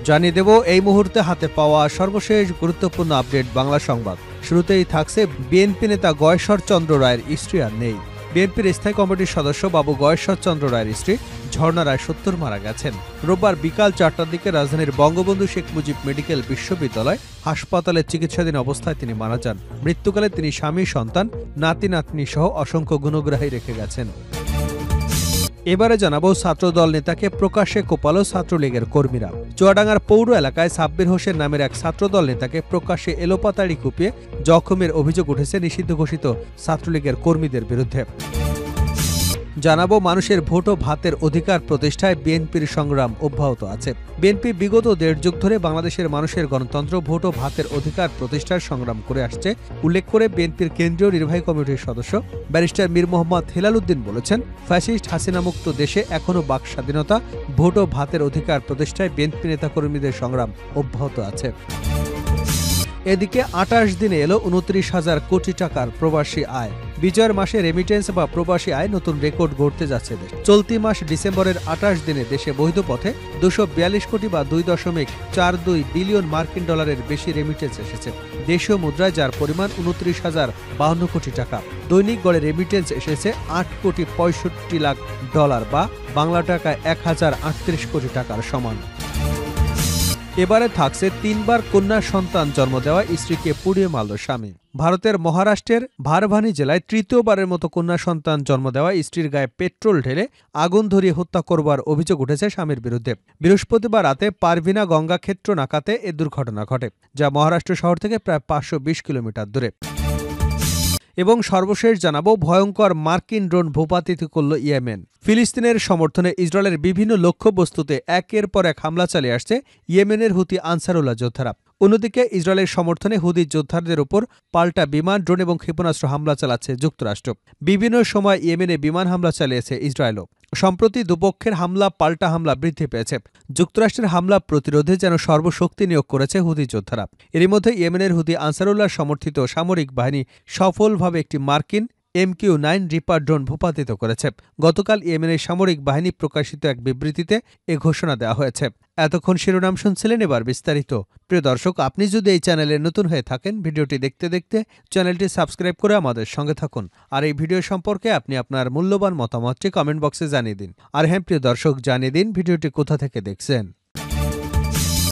জানিয়ে দেব এই মুহূর্তে হাতে পাওয়া সর্বশেষ গুরুত্বপূর্ণ আপডেট বাংলা সংবাদ। শুরুতেই থাকছে বিএনপি নেতা গয়েশ্বর চন্দ্র রায়ের স্ত্রী আর নেই। বিএনপির স্থায়ী কমিটির সদস্য বাবু গয়েশ্বর চন্দ্র রায়ের স্ত্রী ঝর্ণা রায় ৭০ মারা গেছেন। রোববার বিকাল ৪টার দিকে রাজধানীর বঙ্গবন্ধু শেখ মুজিব মেডিকেল বিশ্ববিদ্যালয় হাসপাতালে চিকিৎসাধীন অবস্থায় তিনি মারা যান। মৃত্যুকালে তিনি স্বামী, সন্তান, নাতি নাতনি সহ অসংখ্য গুণগ্রাহী রেখে গেছেন। এবারে জানাবো ছাত্রদল নেতাকে প্রকাশ্যে কোপালো ছাত্রলীগের কর্মীরা। চুয়াডাঙ্গার পৌর এলাকায় সাব্বির হোসেন নামের এক ছাত্রদল নেতাকে প্রকাশ্যে এলোপাতাড়ি কুপিয়ে জখমের অভিযোগ উঠেছে নিষিদ্ধ ঘোষিত ছাত্রলীগের কর্মীদের বিরুদ্ধে। জানাবো মানুষের ভোট ও ভাতের অধিকার প্রতিষ্ঠায় বিএনপির সংগ্রাম অব্যাহত আছে। বিএনপি বিগত ১.৫ যুগ ধরে বাংলাদেশের মানুষের গণতন্ত্র, ভোট ও ভাতের অধিকার প্রতিষ্ঠার সংগ্রাম করে আসছে উল্লেখ করে বিএনপির কেন্দ্রীয় নির্বাহী কমিটির সদস্য ব্যারিস্টার মীর মোহাম্মদ হেলাল উদ্দিন বলেছেন, ফ্যাসিস্ট হাসিনামুক্ত দেশে এখনও বাক স্বাধীনতা, ভোট ও ভাতের অধিকার প্রতিষ্ঠায় বিএনপি নেতাকর্মীদের সংগ্রাম অব্যাহত আছে। এদিকে ২৮ দিনে এলো ২৯,০০০ কোটি টাকার প্রবাসী আয়। বিজয়ের মাসে রেমিটেন্স বা প্রবাসী আয় নতুন রেকর্ড গড়তে যাচ্ছে দেশ। চলতি মাস ডিসেম্বরের ২৮ দিনে দেশে বৈধ পথে ২৪২ কোটি বা ২.৪২ বিলিয়ন মার্কিন ডলারের বেশি রেমিটেন্স এসেছে দেশীয় মুদ্রায়, যার পরিমাণ ২৯,০৫২ কোটি টাকা। দৈনিক গড়ে রেমিটেন্স এসেছে ৮ কোটি ৬৫ লাখ ডলার বা বাংলা টাকায় ১,০৩৮ কোটি টাকার সমান। এবারে থাকছে ৩বার কন্যা সন্তান জন্ম দেওয়া স্ত্রীকে পুড়িয়ে মারল স্বামী। ভারতের মহারাষ্ট্রের ভারভানি জেলায় তৃতীয়বারের মতো কন্যা সন্তান জন্ম দেওয়া স্ত্রীর গায়ে পেট্রোল ঢেলে আগুন ধরিয়ে হত্যা করবার অভিযোগ উঠেছে স্বামীর বিরুদ্ধে। বৃহস্পতিবার রাতে পারভিনা গঙ্গা ক্ষেত্র নাকাতে এ দুর্ঘটনা ঘটে, যা মহারাষ্ট্র শহর থেকে প্রায় ৫২০ কিলোমিটার দূরে। এবং সর্বশেষ জানাবো ভয়ঙ্কর মার্কিন ড্রোন ভূপাতিত করল ইয়েমেন। ফিলিস্তিনের সমর্থনে ইসরায়েলের বিভিন্ন লক্ষ্যবস্তুতে একের পর এক হামলা চালিয়ে আসছে ইয়েমেনের হুতি আনসারুল্লাহ যোদ্ধারা। অন্যদিকে ইসরায়েলের সমর্থনে হুতি যোদ্ধাদের উপর পাল্টা বিমান, ড্রোন এবং ক্ষেপণাস্ত্র হামলা চালাচ্ছে যুক্তরাষ্ট্র। বিভিন্ন সময় ইয়েমেনে বিমান হামলা চালিয়েছে ইসরায়েলও। সম্প্রতি দুপক্ষের হামলা পাল্টা হামলা বৃদ্ধি পেয়েছে। যুক্তরাষ্ট্রের হামলা প্রতিরোধে যেন সর্বশক্তি নিয়োগ করেছে হুতি যোদ্ধারা। এরই মধ্যে ইয়েমেনের হুতি আনসারুল্লাহ সমর্থিত সামরিক বাহিনী সফলভাবে একটি মার্কিন MQ-9 রিপার ড্রোন ভূপাতিত করেছে। গতকাল ইয়েমেনের সামরিক বাহিনী প্রকাশিত এক বিবৃতিতে এ ঘোষণা দেওয়া হয়েছে। এতক্ষণ শিরোনাম শুনছিলেন, এবার বিস্তারিত। প্রিয় দর্শক, আপনি যদি এই চ্যানেলে নতুন হয়ে থাকেন, ভিডিওটি দেখতে দেখতে চ্যানেলটি সাবস্ক্রাইব করে আমাদের সঙ্গে থাকুন। আর এই ভিডিও সম্পর্কে আপনি আপনার মূল্যবান মতামতটি কমেন্ট বক্সে জানিয়ে দিন। আর হ্যাঁ প্রিয় দর্শক, জানিয়ে দিন ভিডিওটি কোথা থেকে দেখছেন।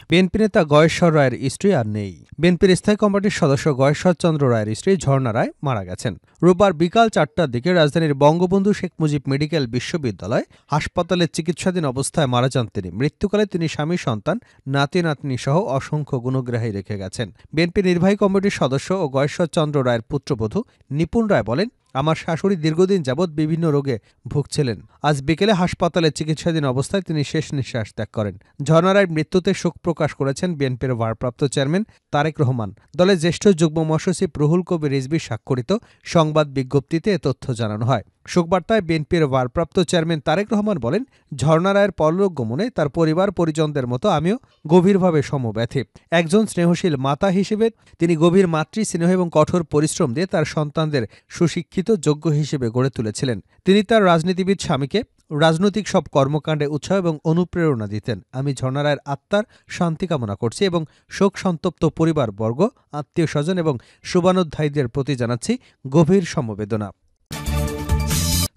বিএনপি নেতা গয়েশ্বর রায়ের স্ত্রী আর নেই। বিএনপির স্থায়ী কমিটির সদস্য গয়েশ্বর চন্দ্র রায়ের স্ত্রী ঝর্ণা রায় মারা গেছেন। রোববার বিকাল ৪টার দিকে রাজধানীর বঙ্গবন্ধু শেখ মুজিব মেডিকেল বিশ্ববিদ্যালয় হাসপাতালে চিকিৎসাধীন অবস্থায় মারা যান তিনি। মৃত্যুকালে তিনি স্বামী, সন্তান, নাতি নাতনি সহ অসংখ্য গুণগ্রাহী রেখে গেছেন। বিএনপি নির্বাহী কমিটির সদস্য ও গয়েশ্বর চন্দ্র রায়ের পুত্রবধূ নিপুণ রায় বলেন, আমার শাশুড়ি দীর্ঘদিন যাবৎ বিভিন্ন রোগে ভুগছিলেন। আজ বিকেলে হাসপাতালে চিকিৎসাধীন অবস্থায় তিনি শেষ নিঃশ্বাস ত্যাগ করেন। ঝর্ণা রায়ের মৃত্যুতে শোক প্রকাশ করেছেন বিএনপির ভারপ্রাপ্ত চেয়ারম্যান তারেক রহমান। দলের জ্যেষ্ঠ যুগ্ম মহাসচিব রুহুল কবির রিজভী স্বাক্ষরিত সংবাদ বিজ্ঞপ্তিতে এ তথ্য জানানো হয়। শোকবার্তায় বিএনপির ভারপ্রাপ্ত চেয়ারম্যান তারেক রহমান বলেন, ঝর্ণা রায়ের পরলোক গমনে তার পরিবার পরিজনদের মতো আমিও গভীরভাবে সমব্যথী। একজন স্নেহশীল মাতা হিসেবে তিনি গভীর মাতৃস্নেহ এবং কঠোর পরিশ্রম দিয়ে তার সন্তানদের সুশিক্ষিত, যোগ্য হিসেবে গড়ে তুলেছিলেন। তিনি তার রাজনীতিবিদ স্বামীকে রাজনৈতিক সব কর্মকাণ্ডে উৎসাহ এবং অনুপ্রেরণা দিতেন। আমি ঝর্ণা রায়ের আত্মার শান্তি কামনা করছি এবং শোক সন্তপ্ত পরিবারবর্গ, আত্মীয় স্বজন এবং শুভানুধ্যায়ীদের প্রতি জানাচ্ছি গভীর সমবেদনা।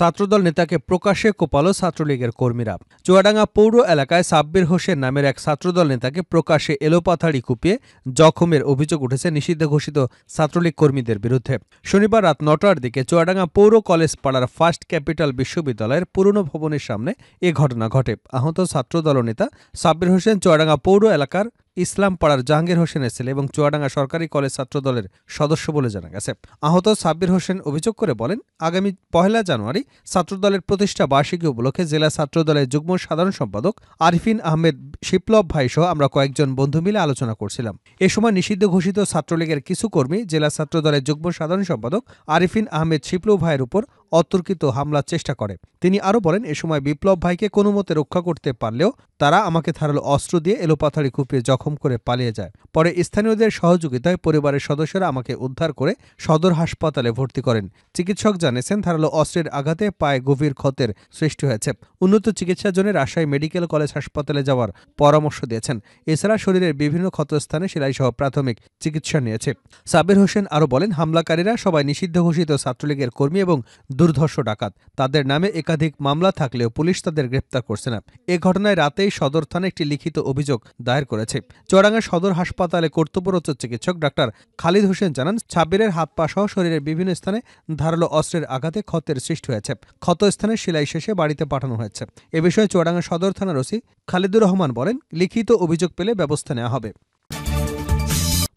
ছাত্রদল নেতাকে প্রকাশ্যে কোপালো ছাত্রলীগের কর্মীরা। চুয়াডাঙ্গা পৌর এলাকায় সাব্বির হোসেন নামের এক ছাত্রদল নেতাকে প্রকাশ্যে এলোপাতাড়ি কুপিয়ে জখমের অভিযোগ উঠেছে নিষিদ্ধ ঘোষিত ছাত্রলীগ কর্মীদের বিরুদ্ধে। শনিবার রাত ৯টার দিকে চুয়াডাঙ্গা পৌর কলেজ পাড়ার ফার্স্ট ক্যাপিটাল বিশ্ববিদ্যালয়ের পুরনো ভবনের সামনে এ ঘটনা ঘটে। আহত ছাত্রদল নেতা সাব্বির হোসেন চুয়াডাঙ্গা পৌর এলাকার ইসলাম পাড়ার জাহাঙ্গীর হোসেনের ছেলে এবং চুয়াডাঙ্গা সরকারি কলেজ ছাত্রদলের সদস্য বলে জানা গেছে। আহত সাব্বির হোসেন অভিযোগ করে বলেন, আগামী ১ জানুয়ারি ছাত্রদলের প্রতিষ্ঠা বার্ষিকী উপলক্ষে জেলা ছাত্রদলের যুগ্ম সাধারণ সম্পাদক আরিফিন আহমেদ শিপলব ভাই সহ আমরা কয়েকজন বন্ধু মিলে আলোচনা করছিলাম। এ সময় নিষিদ্ধ ঘোষিত ছাত্রলীগের কিছু কর্মী জেলা ছাত্রদলের যুগ্ম সাধারণ সম্পাদক আরিফিন আহমেদ শিপলব ভাইয়ের উপর অতর্কিত হামলার চেষ্টা করে। তিনি আরও বলেন, এ সময় বিপ্লব ভাইকে কোনো মতে রক্ষা করতে পারলেও তারা আমাকে ধারালো অস্ত্র দিয়ে এলোপাথাড়ি কুপিয়ে জখম করে পালিয়ে যায়। পরে স্থানীয়দের সহযোগিতায় পরিবারের সদস্যরা আমাকে উদ্ধার করে সদর হাসপাতালে ভর্তি করেন। চিকিৎসক জানিয়েছেন, ধারালো অস্ত্রের আঘাতে পায়ে গভীর ক্ষতের সৃষ্টি হয়েছে। উন্নত চিকিৎসার জন্য রাজশাহী মেডিকেল কলেজ হাসপাতালে যাওয়ার পরামর্শ দিয়েছেন। এছাড়া শরীরের বিভিন্ন ক্ষতস্থানে সেলাইসহ প্রাথমিক চিকিৎসা নিয়েছে। সাব্বির হোসেন আরও বলেন, হামলাকারীরা সবাই নিষিদ্ধ ঘোষিত ছাত্রলীগের কর্মী এবং দুর্ধর্ষ ডাকাত। তাদের নামে একাধিক মামলা থাকলেও পুলিশ তাদের গ্রেপ্তার করছে না। এ ঘটনায় রাতেই সদর থানায় একটি লিখিত অভিযোগ দায়ের করেছে। চুয়াডাঙ্গা সদর হাসপাতালে কর্তব্যরত চিকিৎসক ডাক্তার খালিদ হোসেন জানান, সাব্বিরের হাত পা সহ শরীরের বিভিন্ন স্থানে ধারালো অস্ত্রের আঘাতে ক্ষতের সৃষ্টি হয়েছে। ক্ষত স্থানে সেলাই শেষে বাড়িতে পাঠানো হয়েছে। এ বিষয়ে চুয়াডাঙ্গা সদর থানার ওসি খালিদুর রহমান বলেন, লিখিত অভিযোগ পেলে ব্যবস্থা নেওয়া হবে।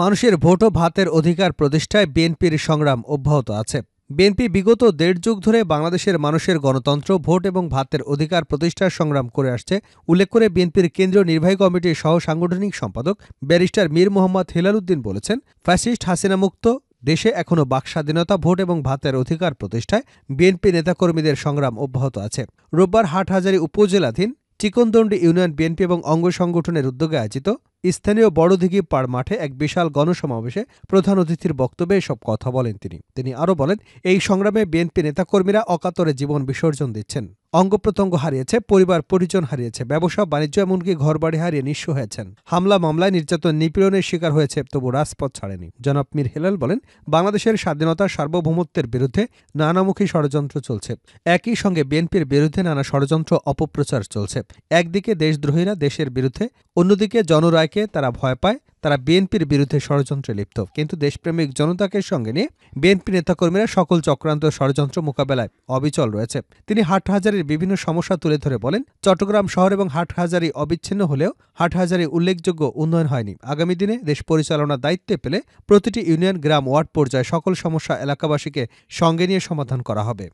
মানুষের ভোট ও ভাতের অধিকার প্রতিষ্ঠায় বিএনপির সংগ্রাম অব্যাহত আছে। বিএনপি বিগত ১.৫ যুগ ধরে বাংলাদেশের মানুষের গণতন্ত্র, ভোট এবং ভাতের অধিকার প্রতিষ্ঠার সংগ্রাম করে আসছে উল্লেখ করে বিএনপির কেন্দ্রীয় নির্বাহী কমিটির সহ সাংগঠনিক সম্পাদক ব্যারিস্টার মীর মোহাম্মদ হেলাল উদ্দিন বলেছেন, ফ্যাসিস্ট হাসিনা মুক্ত দেশে এখনও বাক স্বাধীনতা, ভোট এবং ভাতের অধিকার প্রতিষ্ঠায় বিএনপি নেতাকর্মীদের সংগ্রাম অব্যাহত আছে। রোববার হাটহাজারী উপজেলাধীন চিকনদণ্ডী ইউনিয়ন বিএনপি এবং অঙ্গ সংগঠনের উদ্যোগে আয়োজিত স্থানীয় বড়দিঘি পাড় মাঠে এক বিশাল গণসমাবেশে প্রধান অতিথির বক্তব্যে এসব কথা বলেন তিনি আরও বলেন, এই সংগ্রামে বিএনপি নেতাকর্মীরা অকাতরে জীবন বিসর্জন দিচ্ছেন। অঙ্গ প্রত্যঙ্গ হারিয়েছে, পরিবার পরিজন হারিয়েছে, ব্যবসা বাণিজ্য এমনকি ঘরবাড়ি হারিয়ে নিঃস্ব হয়েছেন। হামলা মামলায় নির্যাতন নিপীড়নের শিকার হয়েছে, তবু রাজপথ ছাড়েনি। জনাব মীর হেলাল বলেন, বাংলাদেশের স্বাধীনতা সার্বভৌমত্বের বিরুদ্ধে নানামুখী ষড়যন্ত্র চলছে। একই সঙ্গে বিএনপির বিরুদ্ধে নানা ষড়যন্ত্র অপপ্রচার চলছে। একদিকে দেশদ্রোহীরা দেশের বিরুদ্ধে, অন্যদিকে জনরায়কে তারা ভয় পায়, তারা বিএনপির বিরুদ্ধে ষড়যন্ত্রে লিপ্ত। কিন্তু দেশপ্রেমিক জনতাকে সঙ্গে নিয়ে বিএনপি নেতাকর্মীরা সকল চক্রান্ত ষড়যন্ত্র মোকাবেলায় অবিচল রয়েছে। তিনি হাটহাজারীর বিভিন্ন সমস্যা তুলে ধরে বলেন, চট্টগ্রাম শহর এবং হাটহাজারী অবিচ্ছিন্ন হলেও হাটহাজারী উল্লেখযোগ্য উন্নয়ন হয়নি। আগামী দিনে দেশ পরিচালনার দায়িত্বে পেলে প্রতিটি ইউনিয়ন, গ্রাম, ওয়ার্ড পর্যায়ে সকল সমস্যা এলাকাবাসীকে সঙ্গে নিয়ে সমাধান করা হবে।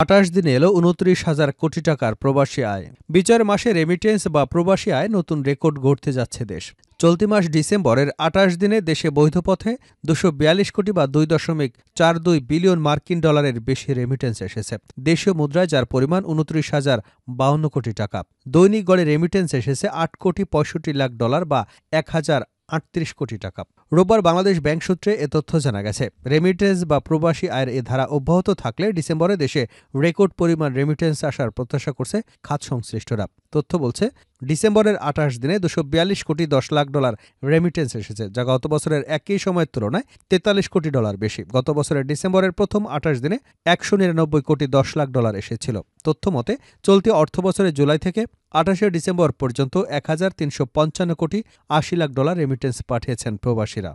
২৮ দিনে এলো ২৯,০০০ কোটি টাকার প্রবাসী আয়। বিচার মাসে রেমিটেন্স বা প্রবাসী আয় নতুন রেকর্ড গড়তে যাচ্ছে দেশ। চলতি মাস ডিসেম্বরের ২৮ দিনে দেশে বৈধ পথে ২৪২ কোটি বা ২.৪২ বিলিয়ন মার্কিন ডলারের বেশি রেমিটেন্স এসেছে। দেশীয় মুদ্রায় যার পরিমাণ ২৯,০৫২ কোটি টাকা। দৈনিক গড়ে রেমিটেন্স এসেছে ৮ কোটি ৬৫ লাখ ডলার বা ১,০৩৮ কোটি টাকা। রোববার বাংলাদেশ ব্যাংক সূত্রে এ তথ্য জানা গেছে। রেমিটেন্স বা প্রবাসী আয়ের এ ধারা অব্যাহত থাকলে ডিসেম্বরে দেশে রেকর্ড পরিমাণ রেমিটেন্স আসার প্রত্যাশা করছে খাত সংশ্লিষ্টরা। তথ্য বলছে, ডিসেম্বরের ২৮ দিনে ২৪২ কোটি ১০ লাখ ডলার রেমিটেন্স এসেছে, যা গত বছরের একই সময়ের তুলনায় ৪৩ কোটি ডলার বেশি। গত বছরের ডিসেম্বরের প্রথম ২৮ দিনে ১৯৯ কোটি ১০ লাখ ডলার এসেছিল। তথ্য মতে, চলতি অর্থবছরের জুলাই থেকে ২৮শে ডিসেম্বর পর্যন্ত ১,৩৫৫ কোটি ৮০ লাখ ডলার রেমিটেন্স পাঠিয়েছেন প্রবাসীরা।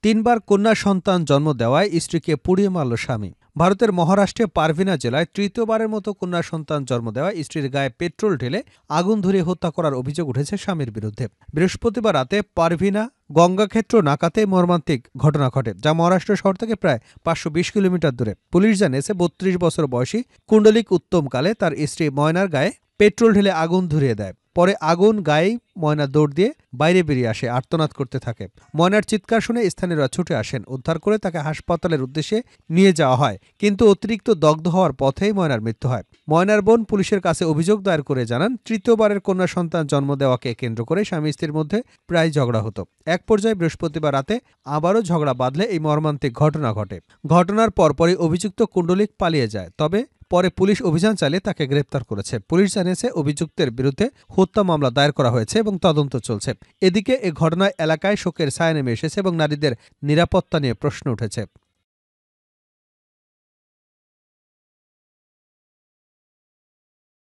৩ বার কন্যা সন্তান জন্ম দেওয়ায় স্ত্রীকে পুড়িয়ে মারল স্বামী। ভারতের মহারাষ্ট্রে পারভিনা জেলায় তৃতীয়বারের মতো কন্যা সন্তান জন্ম দেওয়ায় স্ত্রীর গায়ে পেট্রোল ঢেলে আগুন ধরিয়ে হত্যা করার অভিযোগ উঠেছে স্বামীর বিরুদ্ধে। বৃহস্পতিবার রাতে পারভিনা গঙ্গাক্ষেত্র নাকাতে মর্মান্তিক ঘটনা ঘটে, যা মহারাষ্ট্র শহর থেকে প্রায় ৫২০ কিলোমিটার দূরে। পুলিশ জানিয়েছে, ৩২ বছর বয়সী কুণ্ডলিক উত্তমকালে তার স্ত্রী ময়নার গায়ে পেট্রোল ঢেলে আগুন ধরিয়ে দেয়। পরে আগুন গায়েই ময়না দৌড় দিয়ে বাইরে বেরিয়ে আসে, আর্তনাদ করতে থাকে। ময়নার চিৎকার শুনে স্থানীয়রা ছুটে আসেন। উদ্ধার করে তাকে হাসপাতালের উদ্দেশ্যে নিয়ে যাওয়া হয়, কিন্তু অতিরিক্ত দগ্ধ হওয়ার পথেই ময়নার মৃত্যু হয়। ময়নার বোন পুলিশের কাছে অভিযোগ দায়ের করে জানান, তৃতীয়বারের কন্যা সন্তান জন্ম দেওয়াকে কেন্দ্র করে স্বামী স্ত্রীর মধ্যে প্রায় ঝগড়া হতো। এক পর্যায়ে বৃহস্পতিবার রাতে আবারও ঝগড়া বাঁধলে এই মর্মান্তিক ঘটনা ঘটে। ঘটনার পরপরই অভিযুক্ত কুণ্ডলিক পালিয়ে যায়। তবে পরে পুলিশ অভিযান চালিয়ে তাকে গ্রেপ্তার করেছে। পুলিশ জানিয়েছে, অভিযুক্তের বিরুদ্ধে হত্যা মামলা দায়ের করা হয়েছে এবং তদন্ত চলছে। এদিকে এ ঘটনায় এলাকায় শোকের ছায়া নেমে এসেছে এবং নারীদের নিরাপত্তা নিয়ে প্রশ্ন উঠেছে।